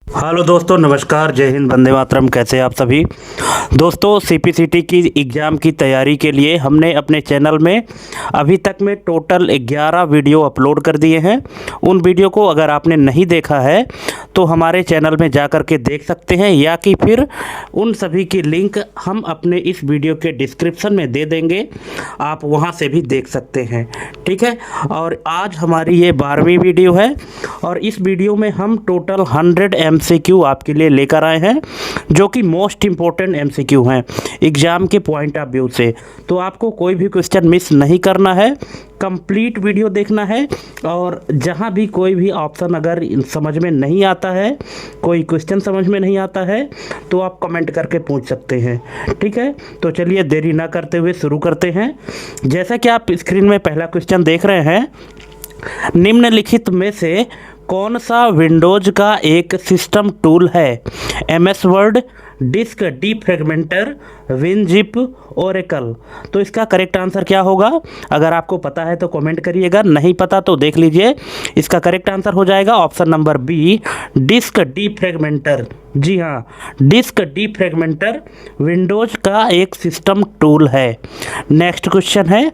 Hello दोस्तों, नमस्कार, जय हिंद, वंदे मातरम। कैसे हैं आप सभी दोस्तों। सीपीसीटी की एग्ज़ाम की तैयारी के लिए हमने अपने चैनल में अभी तक में टोटल 11 वीडियो अपलोड कर दिए हैं। उन वीडियो को अगर आपने नहीं देखा है तो हमारे चैनल में जा कर के देख सकते हैं, या कि फिर उन सभी की लिंक हम अपने इस वीडियो के डिस्क्रिप्शन में दे देंगे, आप वहां से भी देख सकते हैं। ठीक है। और आज हमारी ये 12वीं वीडियो है और इस वीडियो में हम टोटल 100 MCQ आपके लिए लेकर आए हैं, जो कि मोस्ट इम्पोर्टेंट MCQ हैं एग्ज़ाम के पॉइंट ऑफ व्यू से। तो आपको कोई भी क्वेश्चन मिस नहीं करना है, कंप्लीट वीडियो देखना है। और जहां भी कोई भी ऑप्शन अगर समझ में नहीं आता है, कोई क्वेश्चन समझ में नहीं आता है, तो आप कमेंट करके पूछ सकते हैं। ठीक है। तो चलिए देरी ना करते हुए शुरू करते हैं। जैसा कि आप स्क्रीन में पहला क्वेश्चन देख रहे हैं, निम्नलिखित में से कौन सा विंडोज का एक सिस्टम टूल है? MS Word, disk defragmenter, WinZip, Oracle. तो इसका करेक्ट आंसर क्या होगा? अगर आपको पता है तो कमेंट करिएगा, नहीं पता तो देख लीजिए। इसका करेक्ट आंसर हो जाएगा ऑप्शन नंबर बी, डिस्क डीफ्रैगमेंटर। जी हाँ, डिस्क डीफ्रैगमेंटर विंडोज का एक सिस्टम टूल है। नेक्स्ट क्वेश्चन है,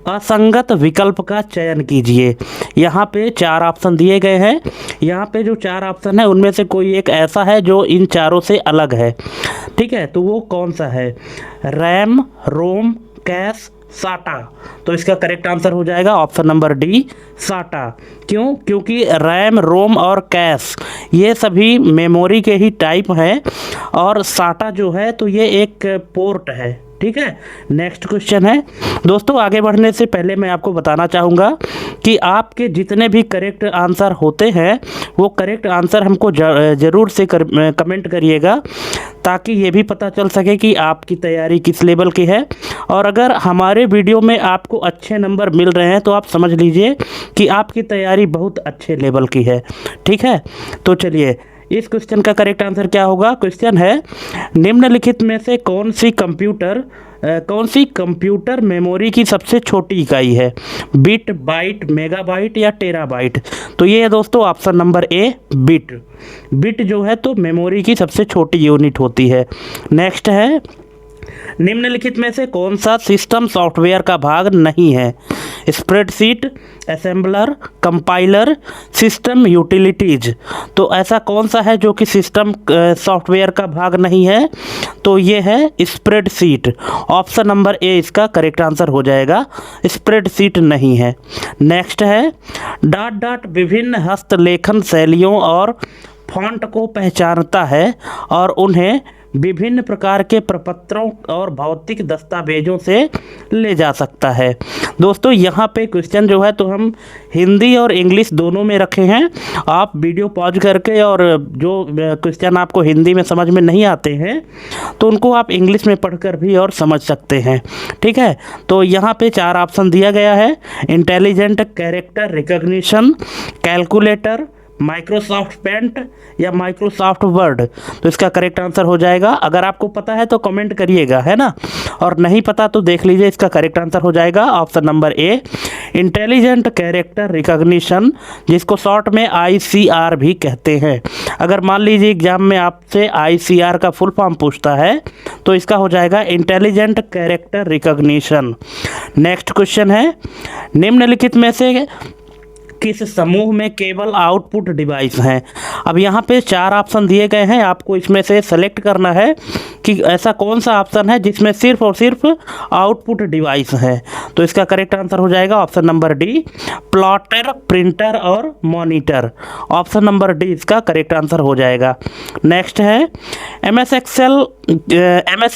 असंगत विकल्प का चयन कीजिए। यहाँ पे 4 ऑप्शन दिए गए हैं। यहाँ पे जो 4 ऑप्शन है उनमें से कोई एक ऐसा है जो इन चारों से अलग है। ठीक है, तो वो कौन सा है? रैम, रोम, कैश, साटा। तो इसका करेक्ट आंसर हो जाएगा ऑप्शन नंबर डी, साटा। क्यों? क्योंकि रैम, रोम और कैश ये सभी मेमोरी के ही टाइप हैं, और साटा जो है तो ये एक पोर्ट है। ठीक है। नेक्स्ट क्वेश्चन है दोस्तों, आगे बढ़ने से पहले मैं आपको बताना चाहूँगा कि आपके जितने भी करेक्ट आंसर होते हैं वो करेक्ट आंसर हमको ज़रूर से कमेंट करिएगा, ताकि ये भी पता चल सके कि आपकी तैयारी किस लेवल की है। और अगर हमारे वीडियो में आपको अच्छे नंबर मिल रहे हैं तो आप समझ लीजिए कि आपकी तैयारी बहुत अच्छे लेवल की है। ठीक है। तो चलिए, इस क्वेश्चन का करेक्ट आंसर क्या होगा? क्वेश्चन है, निम्नलिखित में से कौन सी कंप्यूटर मेमोरी की सबसे छोटी इकाई है? बिट, बाइट, मेगाबाइट या टेराबाइट? तो ये है दोस्तों ऑप्शन नंबर ए, बिट। बिट जो है तो मेमोरी की सबसे छोटी यूनिट होती है। नेक्स्ट है, निम्नलिखित में से कौन सा सिस्टम सॉफ्टवेयर का भाग नहीं है? Spreadsheet, assembler, compiler, system utilities. तो ऐसा कौन सा है जो कि सिस्टम सॉफ्टवेयर का भाग नहीं है? तो ये है स्प्रेडशीट। ऑप्शन नंबर ए इसका करेक्ट आंसर हो जाएगा, स्प्रेडशीट नहीं है। नेक्स्ट है, डॉट डॉट विभिन्न हस्तलेखन शैलियों और फॉन्ट को पहचानता है और उन्हें विभिन्न प्रकार के प्रपत्रों और भौतिक दस्तावेजों से ले जा सकता है। दोस्तों यहाँ पे क्वेश्चन जो है तो हम हिंदी और इंग्लिश दोनों में रखे हैं। आप वीडियो पॉज करके, और जो क्वेश्चन आपको हिंदी में समझ में नहीं आते हैं तो उनको आप इंग्लिश में पढ़कर भी और समझ सकते हैं। ठीक है। तो यहाँ पे 4 ऑप्शन दिया गया है, intelligent character recognition, calculator, Microsoft paint या माइक्रोसॉफ्ट वर्ड। तो इसका करेक्ट आंसर हो जाएगा, अगर आपको पता है तो कमेंट करिएगा, है ना, और नहीं पता तो देख लीजिए। इसका करेक्ट आंसर हो जाएगा ऑप्शन नंबर ए, इंटेलिजेंट कैरेक्टर रिकॉग्निशन, जिसको शॉर्ट में ICR भी कहते हैं। अगर मान लीजिए एग्जाम में आपसे ICR का फुल फॉर्म पूछता है तो इसका हो जाएगा intelligent character recognition. Next question है, निम्नलिखित में से किस समूह में केवल आउटपुट डिवाइस हैं? अब यहाँ पे 4 ऑप्शन दिए गए हैं, आपको इसमें से सेलेक्ट करना है कि ऐसा कौन सा ऑप्शन है जिसमें सिर्फ और सिर्फ आउटपुट डिवाइस है। तो इसका करेक्ट आंसर हो जाएगा option number D, plotter, printer और मॉनिटर। ऑप्शन नंबर डी इसका करेक्ट आंसर हो जाएगा। नेक्स्ट है, MS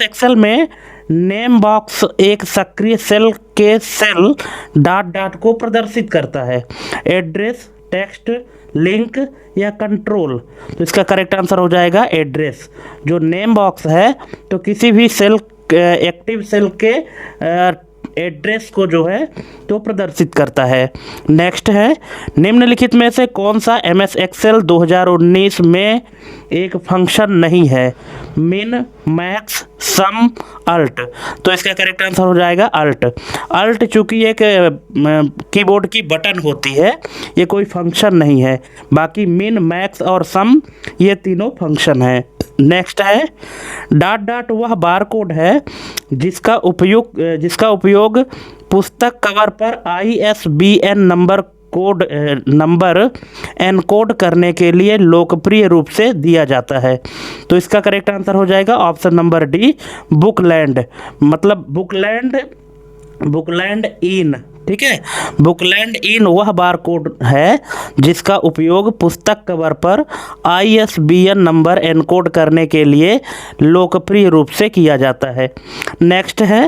एक्सेल में नेम बॉक्स एक सक्रिय सेल के सेल डॉट डॉट को प्रदर्शित करता है। एड्रेस, टेक्स्ट, लिंक या कंट्रोल? तो इसका करेक्ट आंसर हो जाएगा एड्रेस। जो नेम बॉक्स है तो किसी भी सेल, एक्टिव सेल के एड्रेस को जो है तो प्रदर्शित करता है। नेक्स्ट है, निम्नलिखित में से कौन सा MS एक्सेल 2019 में एक फंक्शन नहीं है? मिन, मैक्स, सम, अल्ट। तो इसका करेक्ट आंसर हो जाएगा अल्ट। अल्ट चूँकि एक कीबोर्ड की बटन होती है, ये कोई फंक्शन नहीं है। बाकी मिन, मैक्स और सम ये तीनों फंक्शन है। नेक्स्ट है, डॉट डॉट वह बारकोड है जिसका उपयोग पुस्तक कवर पर ISBN नंबर एनकोड करने के लिए लोकप्रिय रूप से दिया जाता है। तो इसका करेक्ट आंसर हो जाएगा ऑप्शन नंबर डी, बुकलैंड। मतलब बुकलैंड इन, ठीक है। बुकलैंड इन वह बारकोड है जिसका उपयोग पुस्तक कवर पर ISBN नंबर एनकोड करने के लिए लोकप्रिय रूप से किया जाता है। नेक्स्ट है,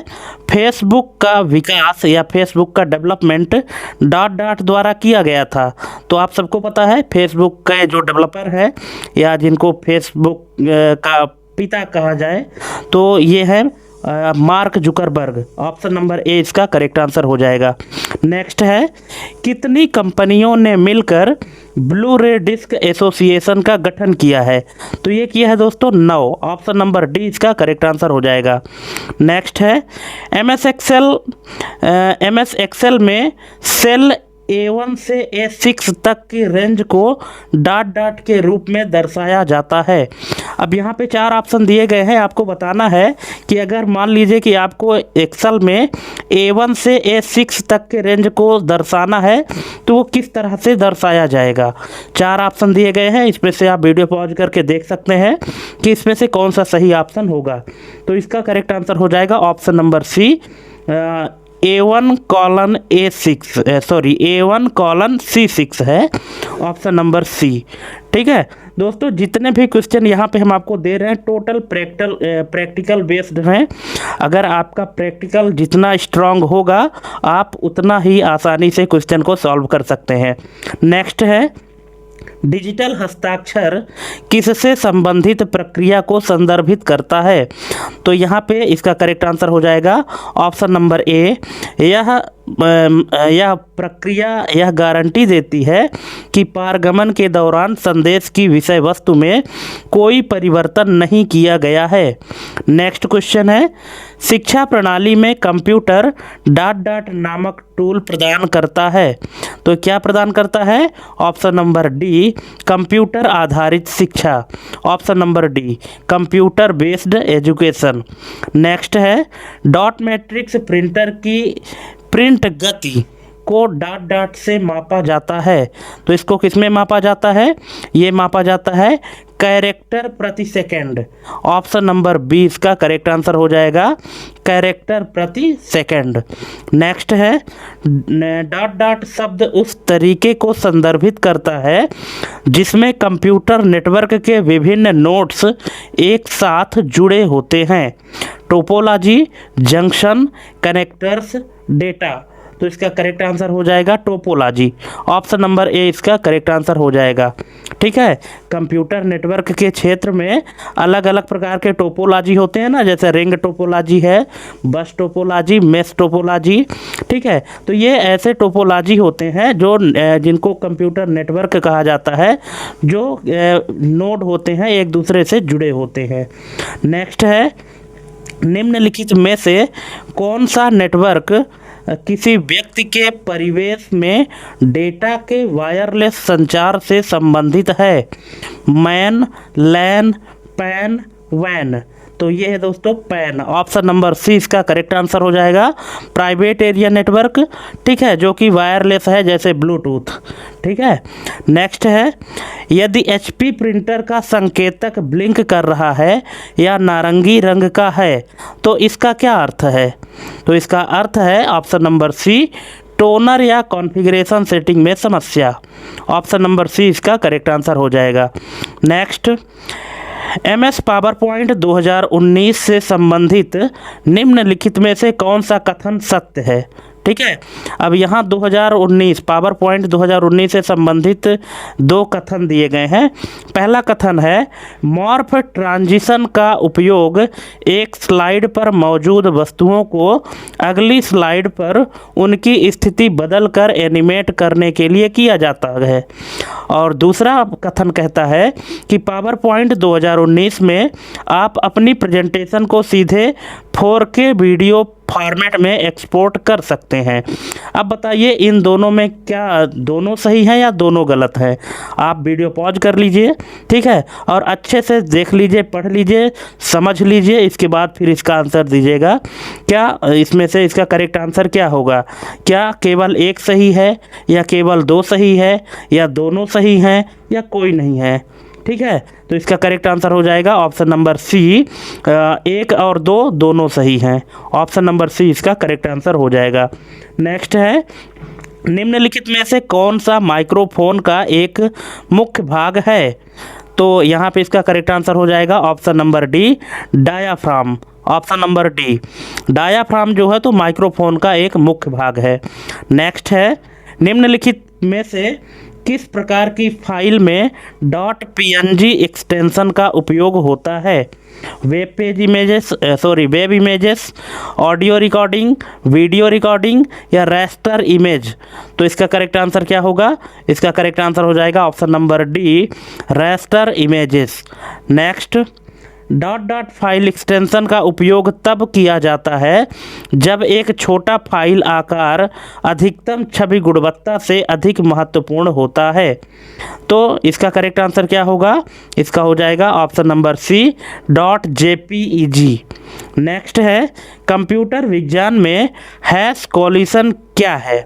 फेसबुक का विकास या फेसबुक का डेवलपमेंट डॉट डॉट द्वारा किया गया था। तो आप सबको पता है फेसबुक के जो डेवलपर है या जिनको फेसबुक का पिता कहा जाए तो ये है मार्क जुकरबर्ग। ऑप्शन नंबर ए इसका करेक्ट आंसर हो जाएगा। नेक्स्ट है, कितनी कंपनियों ने मिलकर ब्लू रे डिस्क एसोसिएशन का गठन किया है? तो ये किया है दोस्तों 9। ऑप्शन नंबर डी इसका करेक्ट आंसर हो जाएगा। नेक्स्ट है, MS एक्सेल में सेल A1 से A6 तक की रेंज को डॉट डॉट के रूप में दर्शाया जाता है। अब यहाँ पे 4 ऑप्शन दिए गए हैं, आपको बताना है कि अगर मान लीजिए कि आपको एक्सेल में A1 से A6 तक के रेंज को दर्शाना है तो वो किस तरह से दर्शाया जाएगा। 4 ऑप्शन दिए गए हैं, इसमें से आप वीडियो पॉज करके देख सकते हैं कि इसमें से कौन सा सही ऑप्शन होगा। तो इसका करेक्ट आंसर हो जाएगा ऑप्शन नंबर सी, A1:C6 है ऑप्शन नंबर सी। ठीक है दोस्तों, जितने भी क्वेश्चन यहाँ पे हम आपको दे रहे हैं टोटल प्रैक्टिकल बेस्ड हैं। अगर आपका प्रैक्टिकल जितना स्ट्रांग होगा आप उतना ही आसानी से क्वेश्चन को सॉल्व कर सकते हैं। नेक्स्ट है, डिजिटल हस्ताक्षर किससे संबंधित प्रक्रिया को संदर्भित करता है? तो यहाँ पे इसका करेक्ट आंसर हो जाएगा ऑप्शन नंबर ए। यह प्रक्रिया यह गारंटी देती है कि पारगमन के दौरान संदेश की विषय वस्तु में कोई परिवर्तन नहीं किया गया है। नेक्स्ट क्वेश्चन है, शिक्षा प्रणाली में कंप्यूटर डॉट डॉट नामक टूल प्रदान करता है। तो क्या प्रदान करता है? ऑप्शन नंबर डी, कंप्यूटर आधारित शिक्षा। Option number D, computer based education. Next है, डॉट मैट्रिक्स प्रिंटर की प्रिंट गति को डॉट डॉट से मापा जाता है। तो इसको किस में मापा जाता है? ये मापा जाता है कैरेक्टर प्रति सेकंड। ऑप्शन नंबर बी इसका करेक्ट आंसर हो जाएगा, कैरेक्टर प्रति सेकंड। नेक्स्ट है, डॉट डॉट शब्द उस तरीके को संदर्भित करता है जिसमें कंप्यूटर नेटवर्क के विभिन्न नोड्स एक साथ जुड़े होते हैं। Topology, junction, connectors, data. तो इसका करेक्ट आंसर हो जाएगा टोपोलॉजी। ऑप्शन नंबर ए इसका करेक्ट आंसर हो जाएगा। ठीक है, कंप्यूटर नेटवर्क के क्षेत्र में अलग अलग प्रकार के टोपोलॉजी होते हैं ना, जैसे रिंग टोपोलॉजी है, बस टोपोलॉजी, मेश टोपोलॉजी। ठीक है, तो ये ऐसे टोपोलॉजी होते हैं जो जिनको कंप्यूटर नेटवर्क कहा जाता है, जो नोड होते हैं एक दूसरे से जुड़े होते हैं। नेक्स्ट है, निम्नलिखित में से कौन सा नेटवर्क किसी व्यक्ति के परिवेश में डेटा के वायरलेस संचार से संबंधित है? मैन, लैन, पैन, वैन। तो ये है दोस्तों पैन। ऑप्शन नंबर सी इसका करेक्ट आंसर हो जाएगा, प्राइवेट एरिया नेटवर्क। ठीक है, जो कि वायरलेस है जैसे ब्लूटूथ। ठीक है, नेक्स्ट है, यदि HP प्रिंटर का संकेतक ब्लिंक कर रहा है या नारंगी रंग का है तो इसका क्या अर्थ है? तो इसका अर्थ है ऑप्शन नंबर सी, टोनर या कॉन्फ़िगरेशन सेटिंग में समस्या। ऑप्शन नंबर सी इसका करेक्ट आंसर हो जाएगा। नेक्स्ट, MS पावरपॉइंट 2019 से संबंधित निम्नलिखित में से कौन सा कथन सत्य है? ठीक है। अब यहाँ 2019 पावर पॉइंट 2019 से संबंधित दो कथन दिए गए हैं। पहला कथन है मॉर्फ ट्रांजिशन का उपयोग एक स्लाइड पर मौजूद वस्तुओं को अगली स्लाइड पर उनकी स्थिति बदलकर एनिमेट करने के लिए किया जाता है। और दूसरा कथन कहता है कि पावर पॉइंट 2019 में आप अपनी प्रेजेंटेशन को सीधे 4K वीडियो फॉर्मेट में एक्सपोर्ट कर सकते हैं। अब बताइए इन दोनों में क्या दोनों सही हैं या दोनों गलत है। आप वीडियो पॉज कर लीजिए, ठीक है, और अच्छे से देख लीजिए, पढ़ लीजिए, समझ लीजिए, इसके बाद फिर इसका आंसर दीजिएगा। क्या इसमें से इसका करेक्ट आंसर क्या होगा? क्या केवल एक सही है या केवल दो सही है या दोनों सही हैं या कोई नहीं है? ठीक है, तो इसका करेक्ट आंसर हो जाएगा ऑप्शन नंबर सी, एक और दो दोनों सही हैं। ऑप्शन नंबर सी इसका करेक्ट आंसर हो जाएगा। नेक्स्ट है निम्नलिखित में से कौन सा माइक्रोफोन का एक मुख्य भाग है? तो यहाँ पे इसका करेक्ट आंसर हो जाएगा option number D, diaphragm. Option number D, diaphragm जो है तो माइक्रोफोन का एक मुख्य भाग है। नेक्स्ट है निम्नलिखित में से किस प्रकार की फाइल में .png एक्सटेंशन का उपयोग होता है? Web images, audio recording, video recording या रास्टर इमेज? तो इसका करेक्ट आंसर क्या होगा? इसका करेक्ट आंसर हो जाएगा option number D, raster images. Next, file extension का उपयोग तब किया जाता है जब एक छोटा फाइल आकार अधिकतम छवि गुणवत्ता से अधिक महत्वपूर्ण होता है। तो इसका करेक्ट आंसर क्या होगा? इसका हो जाएगा option number C, .jpeg। Next है कंप्यूटर विज्ञान में हैश कॉलिजन क्या है?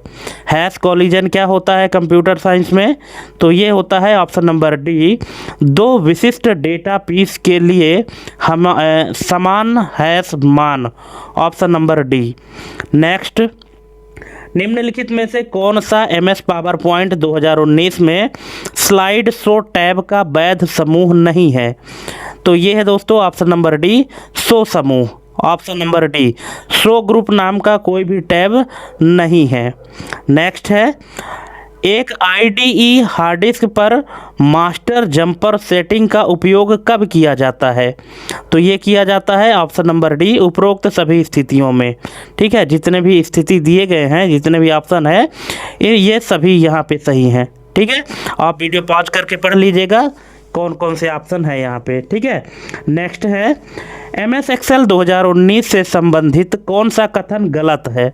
हैश कॉलिजन क्या होता है कंप्यूटर साइंस में? तो ये होता है ऑप्शन नंबर डी, दो विशिष्ट डेटा पीस के लिए हम समान हैश मान। Option number D. नेक्स्ट, निम्नलिखित में से कौन सा MS पावर पॉइंट 2019 में स्लाइड शो टैब का वैध समूह नहीं है? तो ये है दोस्तों ऑप्शन नंबर डी, शो समूह। Option number D, show group नाम का कोई भी टैब नहीं है। नेक्स्ट है एक IDE हार्ड डिस्क पर मास्टर जंपर सेटिंग का उपयोग कब किया जाता है? तो ये किया जाता है ऑप्शन नंबर डी, उपरोक्त सभी स्थितियों में। ठीक है, जितने भी स्थिति दिए गए हैं, जितने भी ऑप्शन है ये सभी यहाँ पे सही हैं। ठीक है, आप वीडियो पॉज करके पढ़ लीजिएगा कौन कौन से ऑप्शन है यहाँ पे। ठीक है, नेक्स्ट है MS Excel 2019 से संबंधित कौन सा कथन गलत है?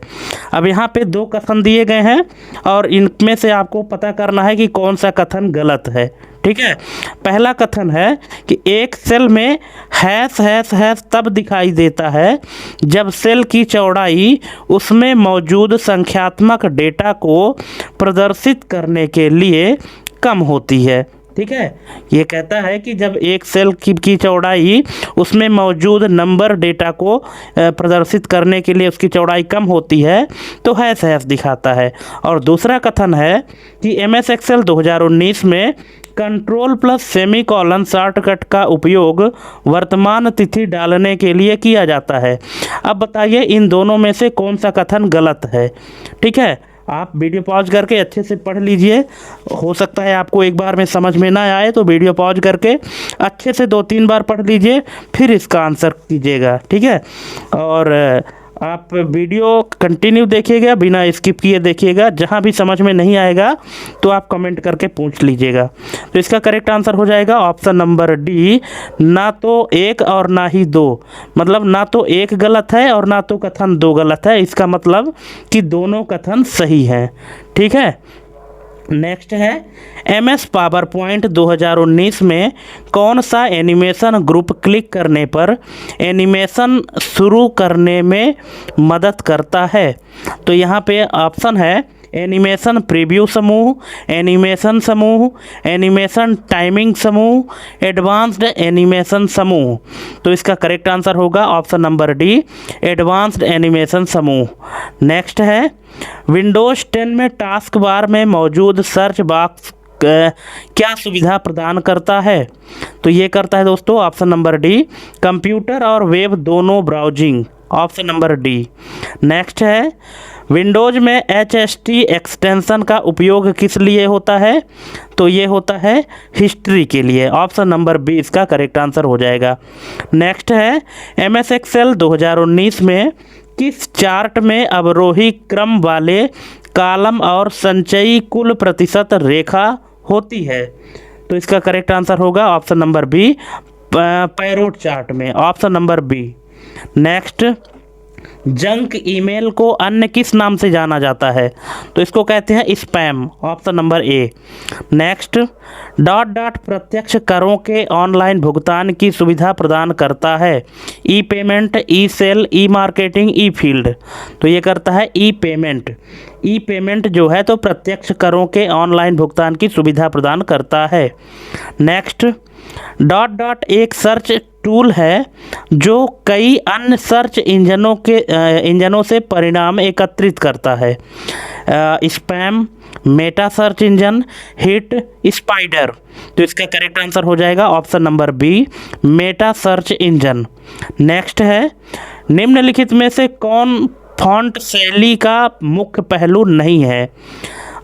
अब यहाँ पे दो कथन दिए गए हैं और इनमें से आपको पता करना है कि कौन सा कथन गलत है। ठीक है, पहला कथन है कि एक सेल में हैश हैश हैश तब दिखाई देता है जब सेल की चौड़ाई उसमें मौजूद संख्यात्मक डेटा को प्रदर्शित करने के लिए कम होती है। ठीक है, ये कहता है कि जब एक सेल की चौड़ाई उसमें मौजूद नंबर डेटा को प्रदर्शित करने के लिए उसकी चौड़ाई कम होती है तो हैश हैश दिखाता है। और दूसरा कथन है कि MS Excel 2019 में कंट्रोल+सेमीकोलन शॉर्टकट का उपयोग वर्तमान तिथि डालने के लिए किया जाता है। अब बताइए इन दोनों में से कौन सा कथन गलत है? ठीक है, आप वीडियो पॉज करके अच्छे से पढ़ लीजिए। हो सकता है आपको एक बार में समझ में ना आए तो वीडियो पॉज करके अच्छे से 2-3 बार पढ़ लीजिए, फिर इसका आंसर कीजिएगा। ठीक है, और आप वीडियो कंटिन्यू देखिएगा, बिना स्किप किए देखिएगा। जहाँ भी समझ में नहीं आएगा तो आप कमेंट करके पूछ लीजिएगा। तो इसका करेक्ट आंसर हो जाएगा ऑप्शन नंबर डी, ना तो एक और ना ही दो। मतलब ना तो एक गलत है और ना तो कथन दो गलत है, इसका मतलब कि दोनों कथन सही हैं। ठीक है, नेक्स्ट है MS पावर पॉइंट 2019 में कौन सा एनिमेशन ग्रुप क्लिक करने पर एनिमेशन शुरू करने में मदद करता है? तो यहाँ पे ऑप्शन है एनिमेशन प्रीव्यू समूह, एनिमेशन समूह, एनिमेशन टाइमिंग समूह, एडवांस्ड एनिमेशन समूह। तो इसका करेक्ट आंसर होगा option number D, advanced animation समूह। नेक्स्ट है विंडोज़ 10 में टास्क बार में मौजूद सर्च बॉक्स क्या सुविधा प्रदान करता है? तो ये करता है दोस्तों ऑप्शन नंबर डी, कंप्यूटर और वेब दोनों browsing. Option number D. Next है विंडोज़ में HST एक्सटेंशन का उपयोग किस लिए होता है? तो ये होता है हिस्ट्री के लिए। ऑप्शन नंबर बी इसका करेक्ट आंसर हो जाएगा। नेक्स्ट है MS एक्सेल 2019 में किस चार्ट में अवरोही क्रम वाले कॉलम और संचयी कुल प्रतिशत रेखा होती है? तो इसका करेक्ट आंसर होगा option number B, Pareto chart में। Option number B. Next, junk email को अन्य किस नाम से जाना जाता है? तो इसको कहते हैं spam. Option number A. Next, dot dot प्रत्यक्ष करों के ऑनलाइन भुगतान की सुविधा प्रदान करता है? ई पेमेंट, ई सेल, ई मार्केटिंग, ई फील्ड। तो ये करता है ई पेमेंट। ई पेमेंट जो है तो प्रत्यक्ष करों के ऑनलाइन भुगतान की सुविधा प्रदान करता है। नेक्स्ट, डॉट डॉट एक सर्च टूल है जो कई अन्य सर्च इंजनों से परिणाम एकत्रित करता है। Spam, meta search engine, hit, spider. तो इसका करेक्ट आंसर हो जाएगा option number B, meta search engine. Next है, निम्नलिखित में से कौन फॉन्ट शैली का मुख्य पहलू नहीं है?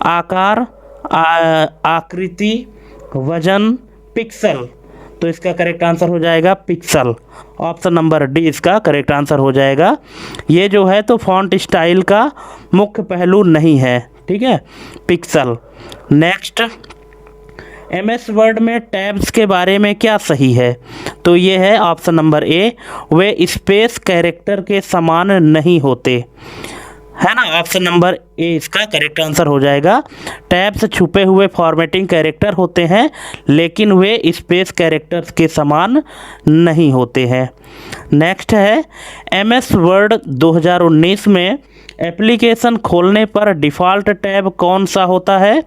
आकार, आकृति, वजन, पिक्सल। तो इसका करेक्ट आंसर हो जाएगा पिक्सल। ऑप्शन नंबर डी इसका करेक्ट आंसर हो जाएगा। ये जो है तो फॉन्ट स्टाइल का मुख्य पहलू नहीं है, ठीक है, पिक्सल। नेक्स्ट, MS वर्ड में टैब्स के बारे में क्या सही है? तो ये है ऑप्शन नंबर ए, वे स्पेस कैरेक्टर के समान नहीं होते, है ना। ऑप्शन नंबर ए इसका करेक्ट आंसर हो जाएगा। टैब्स छुपे हुए फॉर्मेटिंग कैरेक्टर होते हैं लेकिन वे स्पेस कैरेक्टर्स के समान नहीं होते हैं। नेक्स्ट है, MS वर्ड 2019 में एप्लीकेशन खोलने पर डिफ़ॉल्ट टैब कौन सा होता है?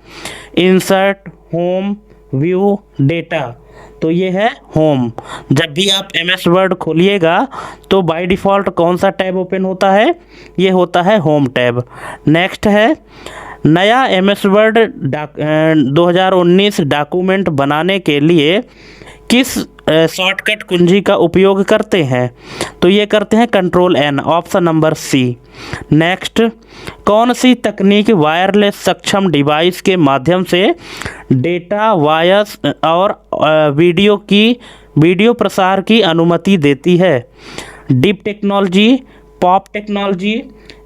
Insert, home, view, data. तो ये है होम। जब भी आप MS वर्ड खोलिएगा तो बाय डिफ़ॉल्ट कौन सा टैब ओपन होता है? ये होता है होम टैब। नेक्स्ट है, नया MS वर्ड 2019 डॉक्यूमेंट बनाने के लिए किस शॉर्टकट कुंजी का उपयोग करते हैं? तो ये करते हैं control N। Option number C. Next, कौन सी तकनीक वायरलेस सक्षम डिवाइस के माध्यम से डेटा, वॉयस और वीडियो प्रसार की अनुमति देती है? Deep technology, pop technology,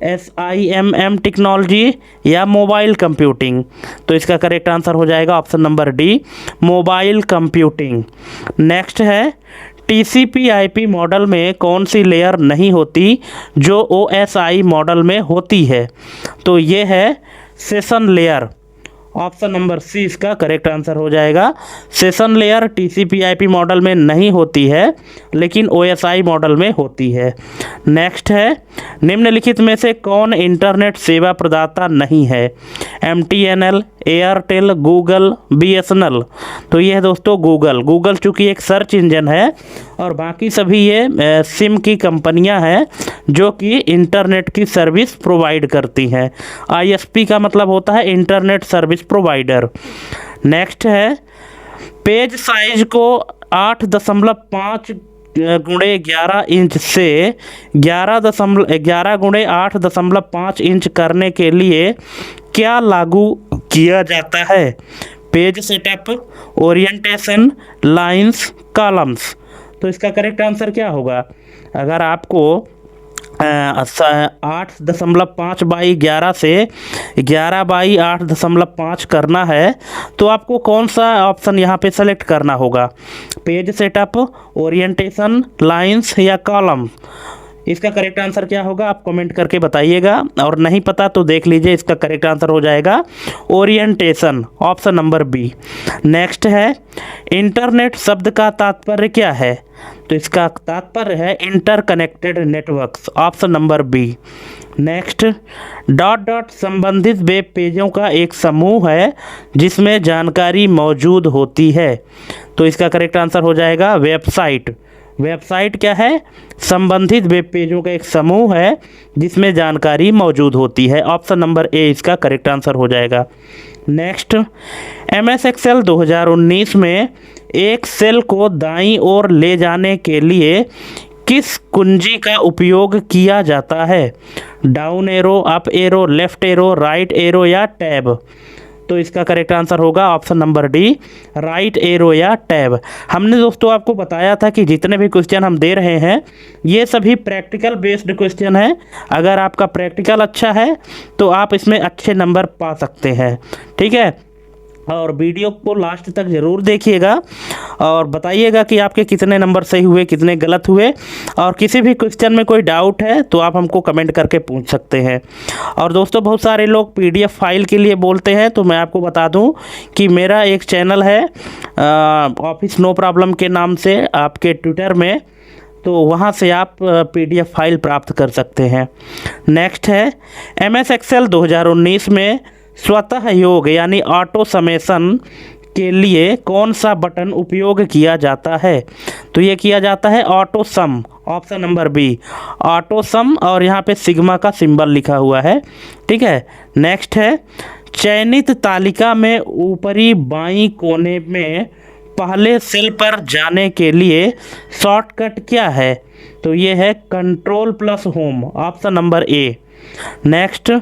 SIMM technology या मोबाइल कंप्यूटिंग। तो इसका करेक्ट आंसर हो जाएगा option number D, mobile computing. Next है, TCP/IP मॉडल में कौन सी लेयर नहीं होती जो OSI मॉडल में होती है? तो ये है session layer. Option number C इसका करेक्ट आंसर हो जाएगा। सेशन लेयर TCP/IP मॉडल में नहीं होती है लेकिन OSI मॉडल में होती है। नेक्स्ट है, निम्नलिखित में से कौन इंटरनेट सेवा प्रदाता नहीं है? MTNL, Airtel, Google, BSNL। तो ये है दोस्तों गूगल चूँकि एक सर्च इंजन है और बाकी सभी ये सिम की कंपनियां हैं जो कि इंटरनेट की सर्विस प्रोवाइड करती हैं। ISP का मतलब होता है इंटरनेट सर्विस प्रोवाइडर। नेक्स्ट है, पेज साइज को 8.5 गुणे 11 इंच से 11 गुणे 8.5 इंच करने के लिए क्या लागू किया जाता है? Page setup, orientation, lines, columns. तो इसका करेक्ट आंसर क्या होगा? अगर आपको 8.5 बाई 11 से 11 बाई 8.5 करना है तो आपको कौन सा ऑप्शन यहाँ पे सेलेक्ट करना होगा? पेज सेटअप, ओरिएंटेशन, लाइंस या कॉलम। इसका करेक्ट आंसर क्या होगा आप कमेंट करके बताइएगा, और नहीं पता तो देख लीजिए। इसका करेक्ट आंसर हो जाएगा orientation. Option number B. Next है, इंटरनेट शब्द का तात्पर्य क्या है? तो इसका तात्पर्य है interconnected networks. Option number B. Next, dot dot संबंधित वेब पेजों का एक समूह है जिसमें जानकारी मौजूद होती है। तो इसका करेक्ट आंसर हो जाएगा वेबसाइट। वेबसाइट क्या है? संबंधित वेब पेजों का एक समूह है जिसमें जानकारी मौजूद होती है। ऑप्शन नंबर ए इसका करेक्ट आंसर हो जाएगा। नेक्स्ट, MS एक्सेल 2019 में एक सेल को दाईं ओर ले जाने के लिए किस कुंजी का उपयोग किया जाता है? Down arrow, up arrow, left arrow, right arrow या टैब? तो इसका करेक्ट आंसर होगा option number D, right arrow या टैब। हमने दोस्तों आपको बताया था कि जितने भी क्वेश्चन हम दे रहे हैं ये सभी प्रैक्टिकल बेस्ड क्वेश्चन है। अगर आपका प्रैक्टिकल अच्छा है तो आप इसमें अच्छे नंबर पा सकते हैं, ठीक है। और वीडियो को लास्ट तक ज़रूर देखिएगा और बताइएगा कि आपके कितने नंबर सही हुए, कितने गलत हुए। और किसी भी क्वेश्चन में कोई डाउट है तो आप हमको कमेंट करके पूछ सकते हैं। और दोस्तों बहुत सारे लोग पीडीएफ फाइल के लिए बोलते हैं, तो मैं आपको बता दूं कि मेरा एक चैनल है ऑफिस नो प्रॉब्लम के नाम से आपके ट्विटर में, तो वहाँ से आप पीडीएफ फाइल प्राप्त कर सकते हैं। नेक्स्ट है MS एक्सेल 2019 में स्वतः योग यानी ऑटो समेशन के लिए कौन सा बटन उपयोग किया जाता है? तो ये किया जाता है auto sum, option number B, auto sum, और यहाँ पे सिग्मा का सिंबल लिखा हुआ है, ठीक है। नेक्स्ट है चयनित तालिका में ऊपरी बाईं कोने में पहले सेल पर जाने के लिए शॉर्टकट क्या है? तो ये है कंट्रोल+होम, ऑप्शन नंबर ए। नेक्स्ट,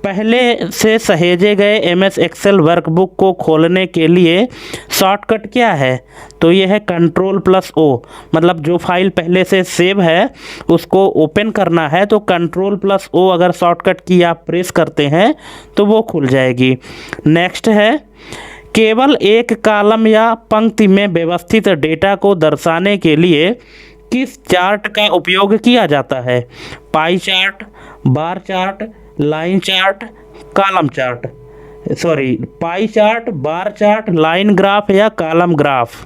पहले से सहेजे गए MS एक्सेल वर्कबुक को खोलने के लिए शॉर्टकट क्या है? तो ये है कंट्रोल+O, मतलब जो फाइल पहले से सेव है उसको ओपन करना है तो कंट्रोल+O अगर शॉर्टकट की आप प्रेस करते हैं तो वो खुल जाएगी। नेक्स्ट है केवल एक कॉलम या पंक्ति में व्यवस्थित डेटा को दर्शाने के लिए किस चार्ट का उपयोग किया जाता है? Pie chart, bar chart, line chart, column chart, sorry pie chart, bar chart, line graph या कॉलम ग्राफ?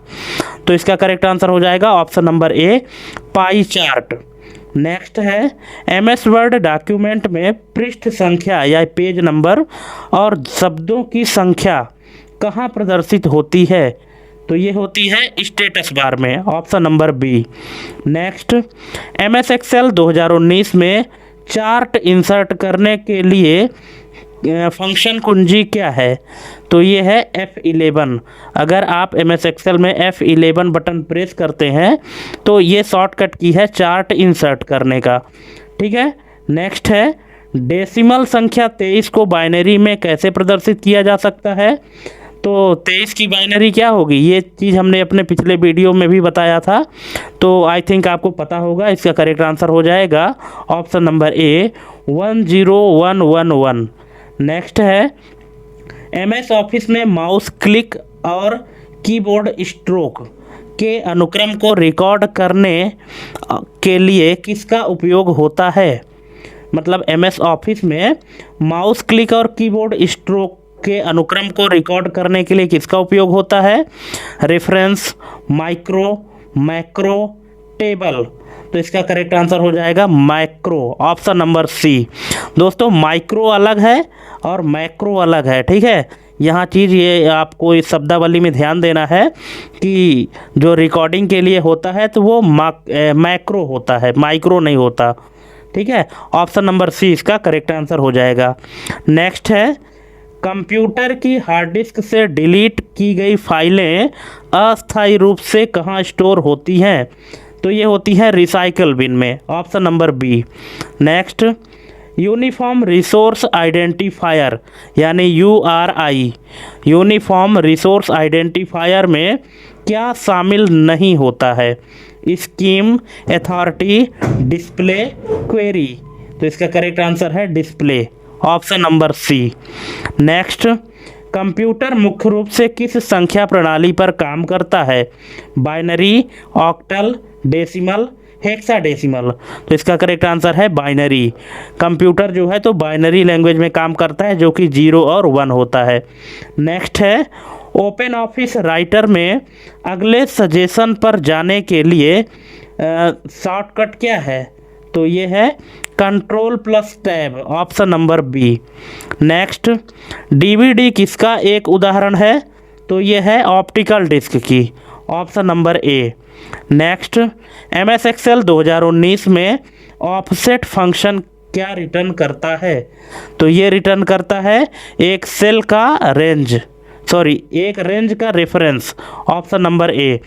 तो इसका करेक्ट आंसर हो जाएगा ऑप्शन नंबर ए, पाई चार्ट। नेक्स्ट है MS वर्ड डॉक्यूमेंट में पृष्ठ संख्या या पेज नंबर और शब्दों की संख्या कहाँ प्रदर्शित होती है? तो ये होती है स्टेटस बार में, option number B. Next, MS Excel 2019 में चार्ट इंसर्ट करने के लिए फंक्शन कुंजी क्या है? तो ये है F11। अगर आप MS एक्सेल में F11 बटन प्रेस करते हैं तो ये शॉर्टकट की है चार्ट इंसर्ट करने का, ठीक है। नेक्स्ट है डेसिमल संख्या 23 को बाइनरी में कैसे प्रदर्शित किया जा सकता है? तो 23 की बाइनरी क्या होगी, ये चीज़ हमने अपने पिछले वीडियो में भी बताया था, तो आई थिंक आपको पता होगा। इसका करेक्ट आंसर हो जाएगा ऑप्शन नंबर ए, 10111। नेक्स्ट है MS ऑफिस में माउस क्लिक और कीबोर्ड स्ट्रोक के अनुक्रम को रिकॉर्ड करने के लिए किसका उपयोग होता है? मतलब MS ऑफिस में माउस क्लिक और कीबोर्ड स्ट्रोक के अनुक्रम को रिकॉर्ड करने के लिए किसका उपयोग होता है? Reference, micro, macro, table? तो इसका करेक्ट आंसर हो जाएगा मैक्रो, ऑप्शन नंबर सी। दोस्तों माइक्रो अलग है और मैक्रो अलग है, ठीक है। यहाँ चीज़ ये आपको इस शब्दावली में ध्यान देना है कि जो रिकॉर्डिंग के लिए होता है तो वो मैक्रो होता है, माइक्रो नहीं होता, ठीक है। ऑप्शन नंबर सी इसका करेक्ट आंसर हो जाएगा। नेक्स्ट है कंप्यूटर की हार्ड डिस्क से डिलीट की गई फाइलें अस्थायी रूप से कहाँ स्टोर होती हैं? तो ये होती है रिसाइकल बिन में, option number B. Next, uniform resource identifier यानी URI, यूनिफॉर्म रिसोर्स आइडेंटिफायर में क्या शामिल नहीं होता है? Scheme, authority, display, query? तो इसका करेक्ट आंसर है display, option number C. Next, computer मुख्य रूप से किस संख्या प्रणाली पर काम करता है? Binary, octal, decimal, hexadecimal? तो इसका करेक्ट आंसर है बाइनरी। कंप्यूटर जो है तो बाइनरी लैंग्वेज में काम करता है जो कि 0 और 1 होता है। नेक्स्ट है ओपन ऑफिस राइटर में अगले सजेशन पर जाने के लिए शॉर्टकट क्या है? तो ये है control tab, option number B. Next, DVD किसका एक उदाहरण है? तो ये है ऑप्टिकल डिस्क की, option number A. Next, MS Excel 2019 में ऑफसेट फंक्शन क्या रिटर्न करता है? तो ये रिटर्न करता है एक सेल का रेंज, एक रेंज का रेफरेंस, ऑप्शन नंबर ए,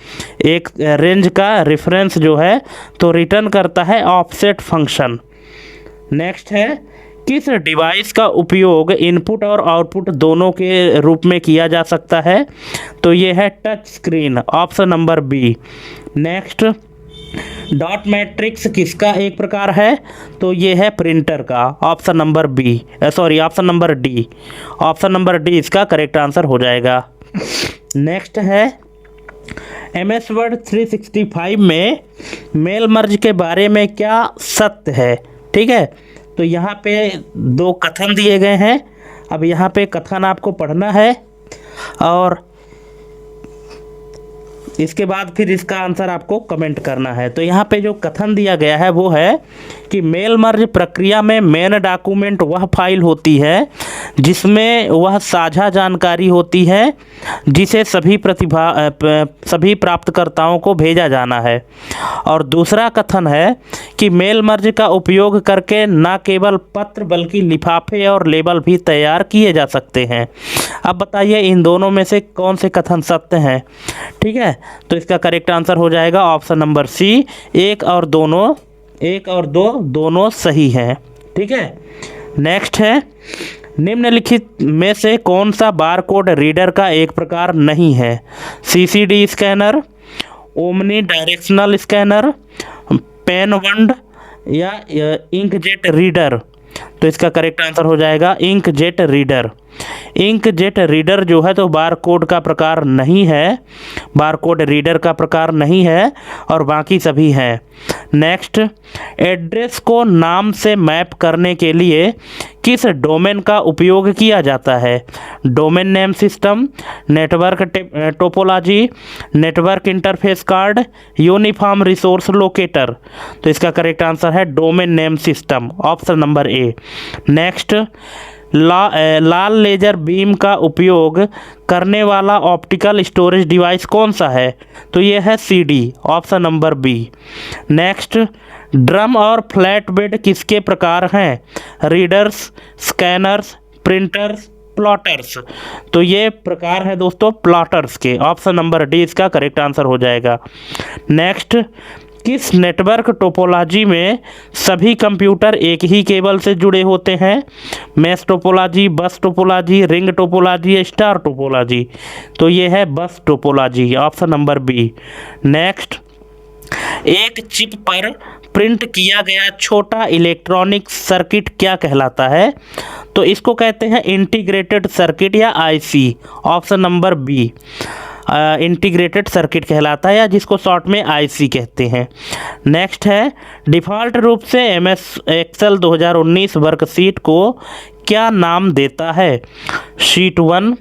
एक रेंज का रेफरेंस जो है तो रिटर्न करता है ऑफसेट फंक्शन। नेक्स्ट है, किस डिवाइस का उपयोग इनपुट और आउटपुट दोनों के रूप में किया जा सकता है? तो ये है touch screen, option number B. Next, dot matrix किसका एक प्रकार है? तो ये है प्रिंटर का, option number B, option number D. Option number D इसका करेक्ट आंसर हो जाएगा। नेक्स्ट है, MS वर्ड 365 में मेल मर्ज के बारे में क्या सत्य है? ठीक है, तो यहाँ पे दो कथन दिए गए हैं। अब यहाँ पे कथन आपको पढ़ना है और इसके बाद फिर इसका आंसर आपको कमेंट करना है। तो यहाँ पे जो कथन दिया गया है वो है कि मेल मर्ज प्रक्रिया में मेन डॉक्यूमेंट वह फाइल होती है जिसमें वह साझा जानकारी होती है जिसे सभी प्राप्तकर्ताओं को भेजा जाना है। और दूसरा कथन है कि मेल मर्ज का उपयोग करके न केवल पत्र बल्कि लिफाफे और लेबल भी तैयार किए जा सकते हैं। अब बताइए इन दोनों में से कौन से कथन सत्य हैं? ठीक है, तो इसका करेक्ट आंसर हो जाएगा ऑप्शन नंबर सी, एक और दो दोनों सही हैं। ठीक है, नेक्स्ट है, निम्नलिखित में से कौन सा बारकोड रीडर का एक प्रकार नहीं है? CCD scanner, omnidirectional scanner, pen wand या इंकजेट रीडर? तो इसका करेक्ट आंसर हो जाएगा इंकजेट रीडर। इंकजेट रीडर जो है तो बारकोड का प्रकार नहीं है, बारकोड रीडर का प्रकार नहीं है और बाकी सभी हैं। नेक्स्ट, एड्रेस को नाम से मैप करने के लिए किस डोमेन का उपयोग किया जाता है? Domain name system, network topology, network interface card, uniform resource locator? तो इसका करेक्ट आंसर है domain name system, option number A. Next, लाल लेजर बीम का उपयोग करने वाला ऑप्टिकल स्टोरेज डिवाइस कौन सा है? तो ये है CD, option number B. Next, drum और फ्लैट बेड किसके प्रकार हैं? Readers, scanners, printers, plotters? तो ये प्रकार है दोस्तों प्लॉटर्स के, ऑप्शन नंबर डी इसका करेक्ट आंसर हो जाएगा। नेक्स्ट, किस नेटवर्क टोपोलॉजी में सभी कंप्यूटर एक ही केबल से जुड़े होते हैं? Mesh topology, bus topology, ring topology, star topology? तो ये है bus topology, option number B. Next, एक चिप पर प्रिंट किया गया छोटा इलेक्ट्रॉनिक सर्किट क्या कहलाता है? तो इसको कहते हैं इंटीग्रेटेड सर्किट या IC, option number B. Integrated circuit कहलाता है या जिसको शॉर्ट में IC कहते हैं। नेक्स्ट है, डिफ़ॉल्ट रूप से MS Excel 2019 वर्कशीट को क्या नाम देता है? शीट 1,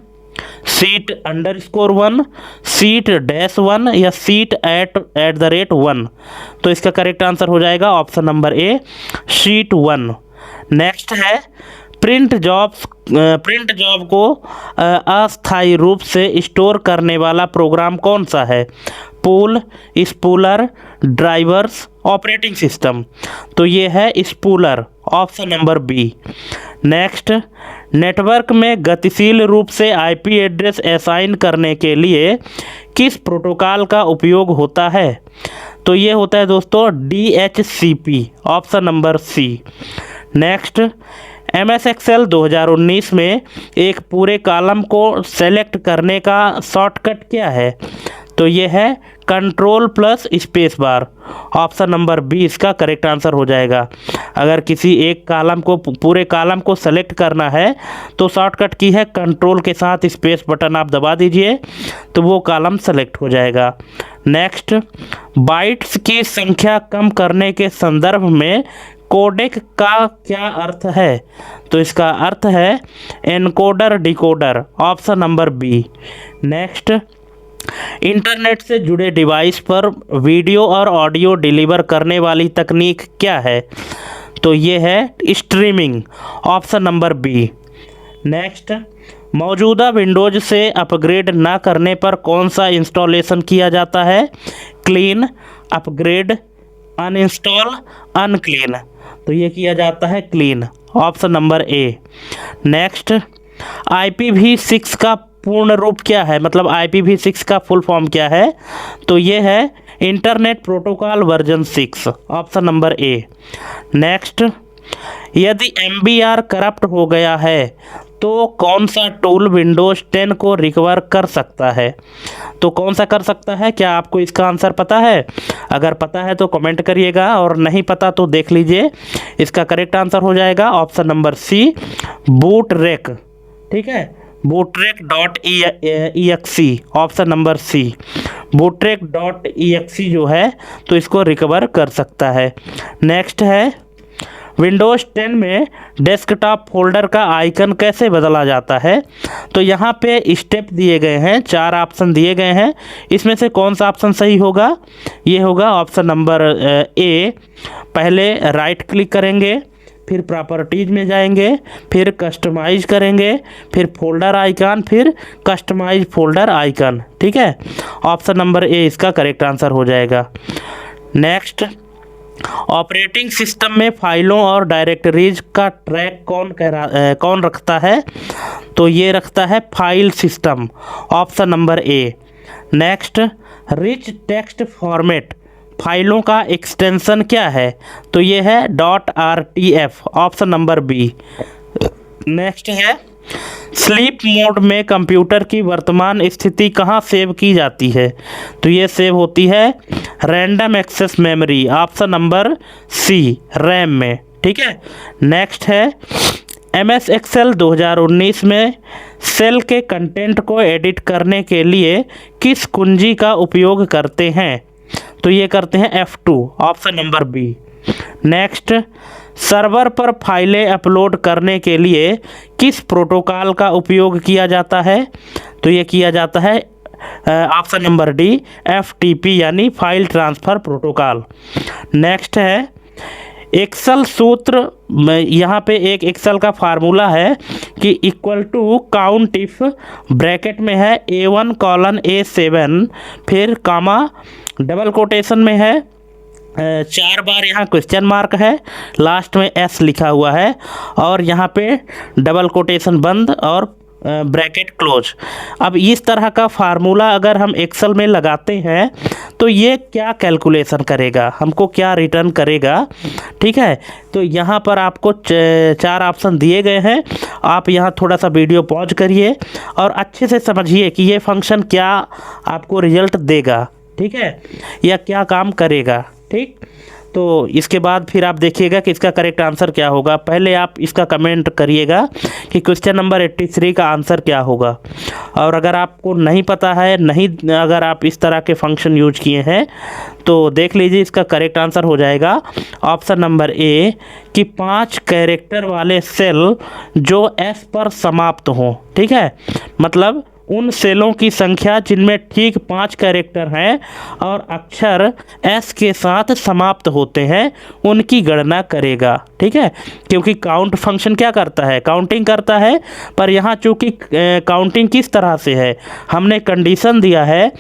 शीट _1, शीट -1 या शीट @1? तो इसका करेक्ट आंसर हो जाएगा ऑप्शन नंबर ए, शीट 1। नेक्स्ट है, प्रिंट जॉब को अस्थायी रूप से स्टोर करने वाला प्रोग्राम कौन सा है? Pool, spooler, drivers, operating system? तो ये है spooler, option number B. Next, network में गतिशील रूप से IP एड्रेस असाइन करने के लिए किस प्रोटोकॉल का उपयोग होता है? तो ये होता है दोस्तों DHCP, option number C. Next, MS Excel 2019 में एक पूरे कॉलम को सेलेक्ट करने का शॉर्टकट क्या है? तो ये है Ctrl+Space बार, ऑप्शन नंबर बी इसका करेक्ट आंसर हो जाएगा। अगर किसी एक कॉलम को पूरे कॉलम को सेलेक्ट करना है तो शॉर्टकट की है कंट्रोल के साथ स्पेस बटन आप दबा दीजिए तो वो कॉलम सेलेक्ट हो जाएगा। नेक्स्ट, बाइट्स की संख्या कम करने के संदर्भ में कोडेक का क्या अर्थ है? तो इसका अर्थ है encoder decoder, option number B. Next, internet से जुड़े डिवाइस पर वीडियो और ऑडियो डिलीवर करने वाली तकनीक क्या है? तो ये है streaming, option number B. Next, मौजूदा विंडोज से अपग्रेड ना करने पर कौन सा इंस्टॉलेशन किया जाता है? Clean, upgrade, uninstall, unclean? तो ये किया जाता है clean, option number A. Next, IPv6 का पूर्ण रूप क्या है, मतलब IPv6 का फुल फॉर्म क्या है, तो ये है internet protocol version 6, option number A. Next, यदि MBR करप्ट हो गया है तो कौन सा टूल विंडोज़ 10 को रिकवर कर सकता है? तो कौन सा कर सकता है, क्या आपको इसका आंसर पता है? अगर पता है तो कमेंट करिएगा, और नहीं पता तो देख लीजिए। इसका करेक्ट आंसर हो जाएगा ऑप्शन नंबर सी, बूटरेक। ठीक है, bootrek.exe, ऑप्शन नंबर सी, bootrek.exe जो है तो इसको रिकवर कर सकता है। नेक्स्ट है, विंडोज़ 10 में डेस्कटॉप फोल्डर का आइकन कैसे बदला जाता है? तो यहाँ पे स्टेप दिए गए हैं, 4 ऑप्शन दिए गए हैं, इसमें से कौन सा ऑप्शन सही होगा? ये होगा ऑप्शन नंबर ए। पहले राइट क्लिक करेंगे, फिर प्रॉपर्टीज में जाएंगे, फिर कस्टमाइज करेंगे, फिर फोल्डर आइकन, फिर कस्टमाइज फोल्डर आइकन। ठीक है, ऑप्शन नंबर ए इसका करेक्ट आंसर हो जाएगा। नेक्स्ट, ऑपरेटिंग सिस्टम में फाइलों और डायरेक्टरीज का ट्रैक कौन रखता है? तो ये रखता है file system, option number A. Next, rich text format फाइलों का एक्सटेंशन क्या है? तो ये है .rtf, option number B. Next है, स्लीप मोड में कंप्यूटर की वर्तमान स्थिति कहाँ सेव की जाती है? तो ये सेव होती है random access memory, option number C, RAM में। ठीक है। नेक्स्ट है, MS Excel 2019 में सेल के कंटेंट को एडिट करने के लिए किस कुंजी का उपयोग करते हैं? तो ये करते हैं F2, option number B. Next, server पर फाइलें अपलोड करने के लिए किस प्रोटोकॉल का उपयोग किया जाता है? तो ये किया जाता है ऑप्शन नंबर डी, FTP यानी फाइल ट्रांसफ़र प्रोटोकॉल। नेक्स्ट है, एक्सेल सूत्र में यहाँ पे एक एक्सेल का फार्मूला है कि equal to count if, bracket में है A1:A7, फिर कामा, डबल कोटेशन में है 4 बार यहाँ क्वेश्चन मार्क है, लास्ट में S लिखा हुआ है, और यहाँ पे डबल कोटेशन बंद और ब्रैकेट क्लोज। अब इस तरह का फार्मूला अगर हम एक्सेल में लगाते हैं तो ये क्या कैलकुलेशन करेगा, हमको क्या रिटर्न करेगा? ठीक है, तो यहाँ पर आपको 4 ऑप्शन दिए गए हैं। आप यहाँ थोड़ा सा वीडियो पॉज करिए और अच्छे से समझिए कि ये फंक्शन क्या आपको रिजल्ट देगा, ठीक है, या क्या काम करेगा। ठीक, तो इसके बाद फिर आप देखिएगा कि इसका करेक्ट आंसर क्या होगा। पहले आप इसका कमेंट करिएगा कि क्वेश्चन नंबर 83 का आंसर क्या होगा। और अगर आपको नहीं पता है, अगर आप इस तरह के फंक्शन यूज किए हैं तो देख लीजिए, इसका करेक्ट आंसर हो जाएगा ऑप्शन नंबर ए कि 5 कैरेक्टर वाले सेल जो S पर समाप्त हों। ठीक है, मतलब उन सेलों की संख्या जिनमें ठीक 5 कैरेक्टर हैं और अक्षर S के साथ समाप्त होते हैं, उनकी गणना करेगा। ठीक है, क्योंकि काउंट फंक्शन क्या करता है, काउंटिंग करता है, पर यहाँ चूँकि काउंटिंग किस तरह से है, हमने कंडीशन दिया है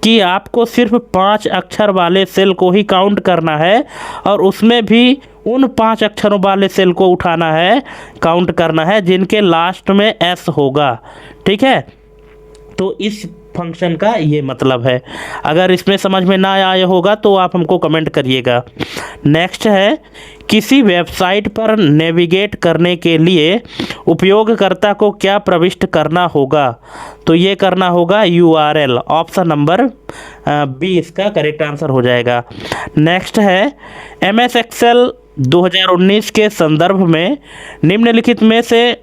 कि आपको सिर्फ 5 अक्षर वाले सेल को ही काउंट करना है, और उसमें भी उन 5 अक्षरों वाले सेल को उठाना है, काउंट करना है जिनके लास्ट में S होगा। ठीक है, तो इस फंक्शन का ये मतलब है। अगर इसमें समझ में ना आया होगा तो आप हमको कमेंट करिएगा। नेक्स्ट है, किसी वेबसाइट पर नेविगेट करने के लिए उपयोगकर्ता को क्या प्रविष्ट करना होगा? तो ये करना होगा URL, ऑप्शन नंबर बी इसका करेक्ट आंसर हो जाएगा। नेक्स्ट है, MS Excel 2019 के संदर्भ में निम्नलिखित में से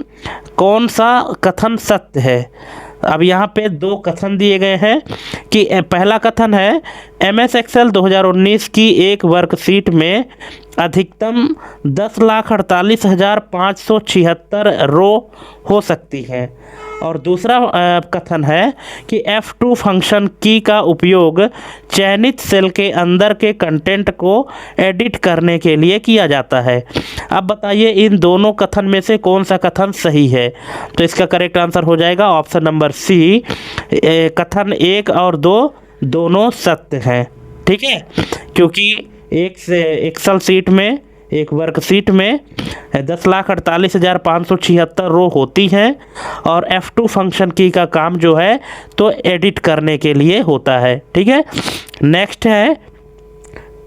कौन सा कथन सत्य है? अब यहाँ पे 2 कथन दिए गए हैं कि पहला कथन है, MS Excel 2019 की एक वर्कशीट में अधिकतम 10,48,576 रो हो सकती है। और दूसरा कथन है कि F2 फंक्शन की का उपयोग चयनित सेल के अंदर के कंटेंट को एडिट करने के लिए किया जाता है। अब बताइए इन दोनों कथन में से कौन सा कथन सही है? तो इसका करेक्ट आंसर हो जाएगा ऑप्शन नंबर सी, कथन 1 और 2 दोनों सत्य हैं। ठीक है, क्योंकि एक से एक्सेल शीट में एक वर्कशीट में 10,48,576 रो होती हैं और F2 फंक्शन की का काम जो है तो एडिट करने के लिए होता है। ठीक है, नेक्स्ट है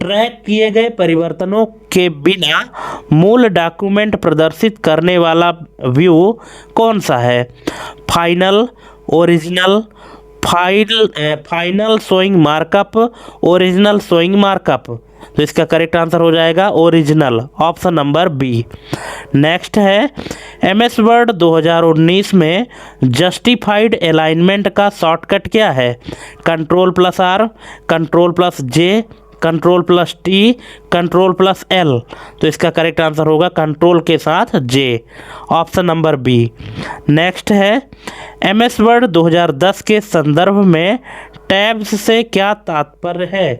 ट्रैक किए गए परिवर्तनों के बिना मूल डॉक्यूमेंट प्रदर्शित करने वाला व्यू कौन सा है? Final, original, final showing markup, original showing markup. तो इसका करेक्ट आंसर हो जाएगा original, option number B. Next है MS वर्ड 2019 में जस्टिफाइड अलाइनमेंट का शॉर्टकट क्या है? Ctrl+R, Ctrl+J, Ctrl+T, Ctrl+L। तो इसका करेक्ट आंसर होगा कंट्रोल के साथ J, option number B. Next है MS वर्ड 2010 के संदर्भ में टैब्स से क्या तात्पर्य है?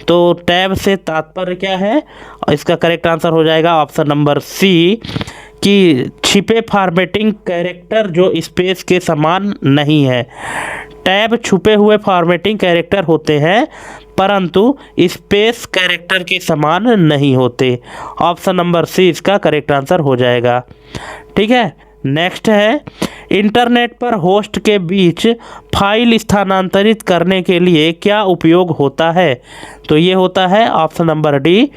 तो टैब से तात्पर्य क्या है? इसका करेक्ट आंसर हो जाएगा ऑप्शन नंबर सी कि छिपे फॉर्मेटिंग कैरेक्टर जो स्पेस के समान नहीं है। टैब छुपे हुए फॉर्मेटिंग कैरेक्टर होते हैं परंतु स्पेस कैरेक्टर के समान नहीं होते। ऑप्शन नंबर सी इसका करेक्ट आंसर हो जाएगा। ठीक है, नेक्स्ट है इंटरनेट पर होस्ट के बीच फाइल स्थानांतरित करने के लिए क्या उपयोग होता है? तो ये होता है ऑप्शन नंबर डी,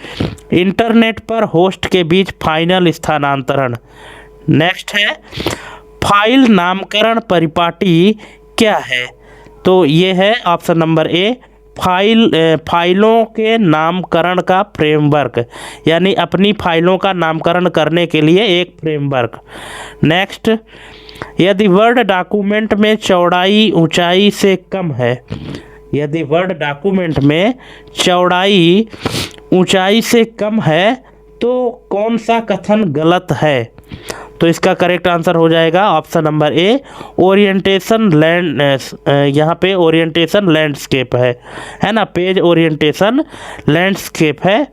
इंटरनेट पर होस्ट के बीच फाइल स्थानांतरण। नेक्स्ट है फाइल नामकरण परिपाटी क्या है? तो ये है ऑप्शन नंबर ए, फाइलों के नामकरण का फ्रेमवर्क, यानी अपनी फाइलों का नामकरण करने के लिए एक फ्रेमवर्क। नेक्स्ट, यदि वर्ड डॉक्यूमेंट में चौड़ाई ऊंचाई से कम है, यदि वर्ड डॉक्यूमेंट में चौड़ाई ऊंचाई से कम है तो कौन सा कथन गलत है? तो इसका करेक्ट आंसर हो जाएगा ऑप्शन नंबर ए, ओरिएंटेशन लैंड, यहाँ पे ओरिएंटेशन लैंडस्केप है ना, पेज ओरिएंटेशन लैंडस्केप है,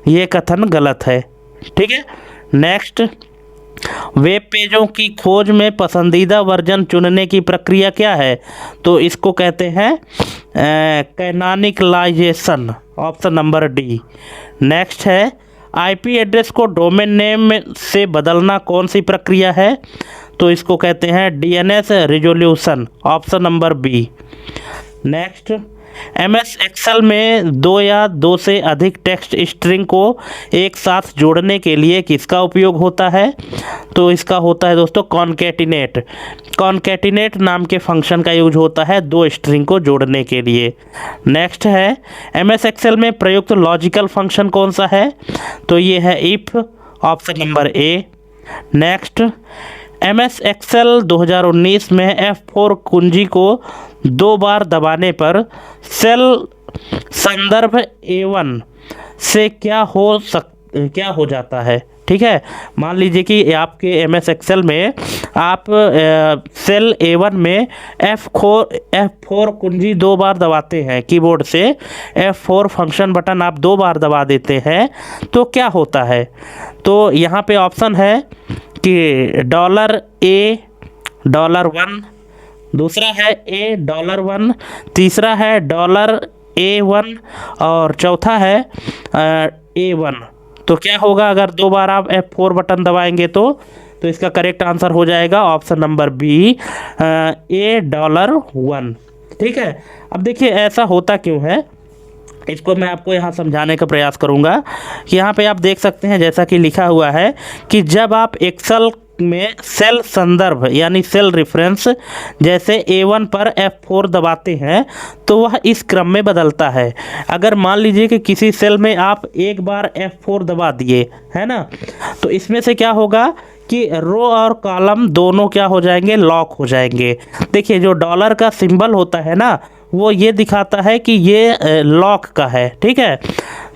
ये कथन गलत है। ठीक है, नेक्स्ट, वेब पेजों की खोज में पसंदीदा वर्जन चुनने की प्रक्रिया क्या है? तो इसको कहते हैं कैनोनिकलाइजेशन, ऑप्शन नंबर डी। नेक्स्ट है IP एड्रेस को डोमेन नेम से बदलना कौन सी प्रक्रिया है? तो इसको कहते हैं DNS resolution, option number B. Next, MS Excel में दो या दो से अधिक टेक्स्ट स्ट्रिंग को एक साथ जोड़ने के लिए किसका उपयोग होता है? तो इसका होता है दोस्तों कॉन्कैटिनेट। कॉन्कैटिनेट नाम के फंक्शन का यूज होता है दो स्ट्रिंग को जोड़ने के लिए। नेक्स्ट है MS एक्सेल में प्रयुक्त लॉजिकल फंक्शन कौन सा है? तो ये है if, option number A. Next, MS Excel 2019 में F4 कुंजी को 2 बार दबाने पर सेल संदर्भ A1 से क्या हो जाता है? ठीक है, मान लीजिए कि आपके MS एक्सेल में आप सेल A1 में F4 कुंजी 2 बार दबाते हैं, कीबोर्ड से F4 फंक्शन बटन आप 2 बार दबा देते हैं तो क्या होता है? तो यहाँ पे ऑप्शन है कि $A $1, दूसरा है $1, तीसरा है $A1 और चौथा है A1। तो क्या होगा अगर 2 बार आप F4 बटन दबाएंगे? तो इसका करेक्ट आंसर हो जाएगा ऑप्शन नंबर बी, $1। ठीक है, अब देखिए ऐसा होता क्यों है, इसको मैं आपको यहाँ समझाने का प्रयास करूँगा। यहाँ पे आप देख सकते हैं जैसा कि लिखा हुआ है कि जब आप एक्सेल में सेल संदर्भ यानी सेल रेफरेंस जैसे A1 पर F4 दबाते हैं तो वह इस क्रम में बदलता है। अगर मान लीजिए कि किसी सेल में आप एक बार F4 दबा दिए है ना, तो इसमें से क्या होगा कि रो और कॉलम दोनों क्या हो जाएंगे? लॉक हो जाएंगे। देखिए जो डॉलर का सिंबल होता है ना, वो ये दिखाता है कि ये लॉक का है। ठीक है,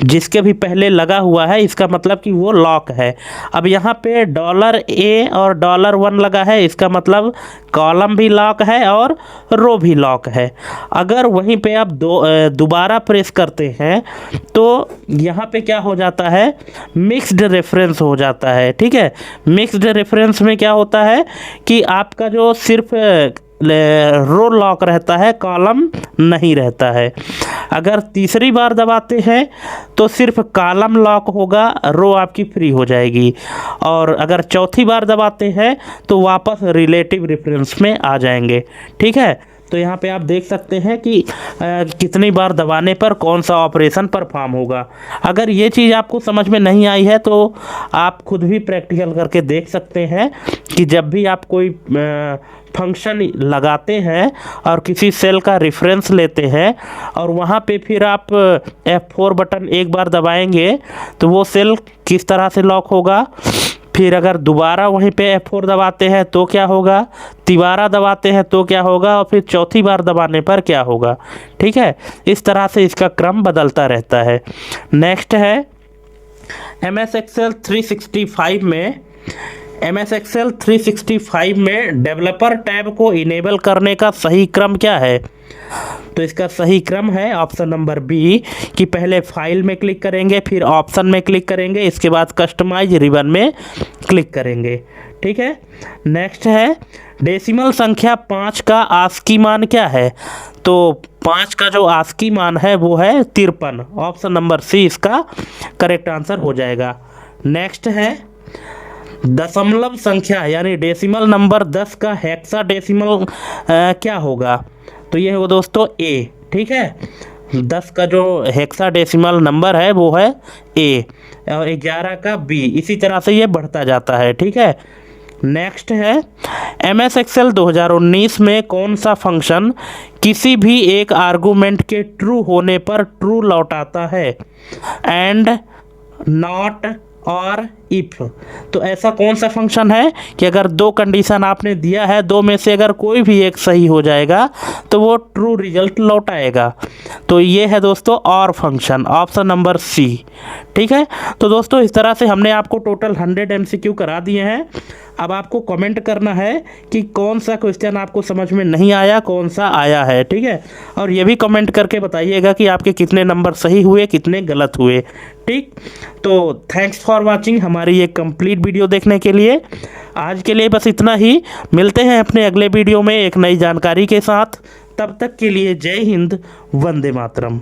जिसके भी पहले लगा हुआ है इसका मतलब कि वो लॉक है। अब यहाँ पे $A और $1 लगा है, इसका मतलब कॉलम भी लॉक है और रो भी लॉक है। अगर वहीं पे आप दोबारा प्रेस करते हैं तो यहाँ पे क्या हो जाता है? मिक्स्ड रेफरेंस हो जाता है। ठीक है, मिक्स्ड रेफरेंस में क्या होता है कि आपका जो सिर्फ रो लॉक रहता है, कॉलम नहीं रहता है। अगर तीसरी बार दबाते हैं तो सिर्फ कॉलम लॉक होगा, रो आपकी फ्री हो जाएगी। और अगर चौथी बार दबाते हैं तो वापस रिलेटिव रेफरेंस में आ जाएंगे। ठीक है, तो यहाँ पे आप देख सकते हैं कि कितनी बार दबाने पर कौन सा ऑपरेशन परफॉर्म होगा। अगर ये चीज़ आपको समझ में नहीं आई है तो आप खुद भी प्रैक्टिकल करके देख सकते हैं कि जब भी आप कोई फंक्शन लगाते हैं और किसी सेल का रेफरेंस लेते हैं और वहाँ पे फिर आप F4 बटन एक बार दबाएंगे तो वो सेल किस तरह से लॉक होगा, फिर अगर दोबारा वहीं पे F4 दबाते हैं तो क्या होगा, तिबारा दबाते हैं तो क्या होगा, और फिर चौथी बार दबाने पर क्या होगा। ठीक है, इस तरह से इसका क्रम बदलता रहता है। नेक्स्ट है MS Excel 365 में डेवलपर टैब को इनेबल करने का सही क्रम क्या है। तो इसका सही क्रम है ऑप्शन नंबर बी कि पहले फाइल में क्लिक करेंगे, फिर ऑप्शन में क्लिक करेंगे, इसके बाद कस्टमाइज रिबन में क्लिक करेंगे। ठीक है, नेक्स्ट है डेसिमल संख्या 5 का आस्की मान क्या है। तो 5 का जो आस्की मान है वो है 53। ऑप्शन नंबर सी इसका करेक्ट आंसर हो जाएगा। नेक्स्ट है दशमलव संख्या यानी डेसिमल नंबर 10 का हेक्साडेसिमल क्या होगा। तो ये होगा दोस्तों ए। ठीक है, 10 का जो हेक्साडेसिमल नंबर है वो है ए और 11 का बी, इसी तरह से ये बढ़ता जाता है। ठीक है, नेक्स्ट है MS Excel 2019 में कौन सा फंक्शन किसी भी एक आर्गुमेंट के ट्रू होने पर ट्रू लौटाता है, एंड, नॉट और इफ। तो ऐसा कौन सा फंक्शन है कि अगर दो कंडीशन आपने दिया है, दो में से अगर कोई भी एक सही हो जाएगा तो वो ट्रू रिजल्ट लौटाएगा। तो ये है दोस्तों और फंक्शन, ऑप्शन नंबर सी। ठीक है, तो दोस्तों इस तरह से हमने आपको टोटल 100 MCQ करा दिए हैं। अब आपको कमेंट करना है कि कौन सा क्वेश्चन आपको समझ में नहीं आया, कौन सा आया है। ठीक है, और ये भी कमेंट करके बताइएगा कि आपके कितने नंबर सही हुए, कितने गलत हुए। ठीक, तो थैंक्स फॉर वाचिंग हमारी ये कंप्लीट वीडियो देखने के लिए। आज के लिए बस इतना ही, मिलते हैं अपने अगले वीडियो में एक नई जानकारी के साथ। तब तक के लिए जय हिंद, वंदे मातरम।